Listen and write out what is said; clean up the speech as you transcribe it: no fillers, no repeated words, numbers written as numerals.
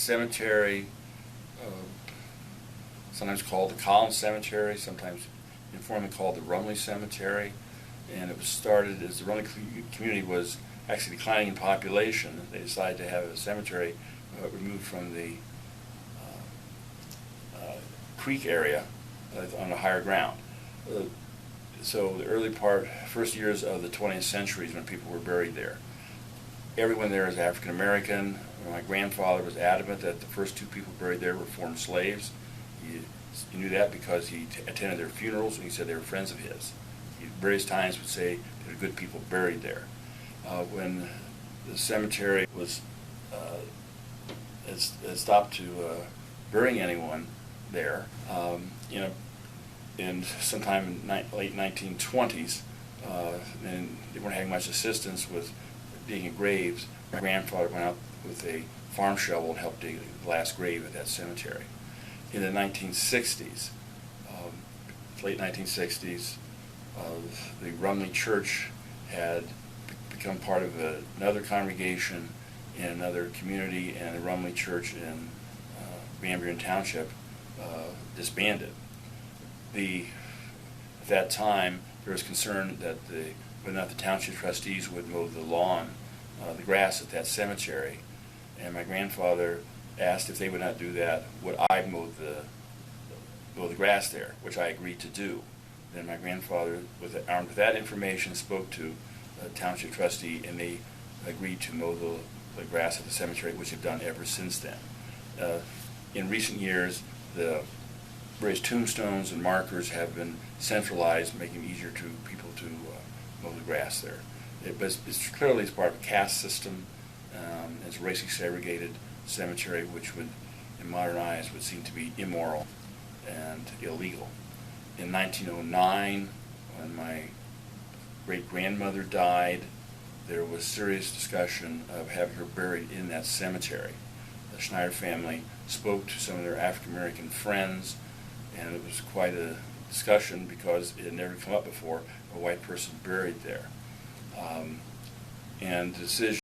cemetery, uh, sometimes called the Collins Cemetery, sometimes informally called the Rumley Cemetery. And it was started as the Rumley community was actually declining in population. They decided to have a cemetery removed from the creek area on a higher ground. So the early first years of the 20th century is when people were buried there. Everyone there is African American. My grandfather was adamant that the first two people buried there were former slaves. He knew that because he attended their funerals and he said they were friends of his. He at various times would say there are good people buried there. When the cemetery was it stopped to burying anyone there, in sometime in late 1920s, and they weren't having much assistance with digging graves. My grandfather went out with a farm shovel and helped dig the last grave at that cemetery. In the 1960s, late 1960s, the Rumley Church had become part of another congregation in another community, and the Rumley Church in Van Buren Township disbanded. At that time, there was concern that whether or not the township trustees would mow the lawn, the grass at that cemetery, and my grandfather asked if they would not do that, would I mow the grass there, which I agreed to do. Then my grandfather, armed with that information, spoke to the township trustee, and they agreed to mow the grass at the cemetery, which they've done ever since then. In recent years, the various tombstones and markers have been centralized, making it easier to people to mow the grass there. But it's clearly part of a caste system. It's a racially segregated cemetery, which would, in modern eyes, would seem to be immoral and illegal. In 1909, when my great-grandmother died, there was serious discussion of having her buried in that cemetery. The Schneider family spoke to some of their African-American friends, and it was quite a discussion because it had never come up before, a white person buried there. And the decision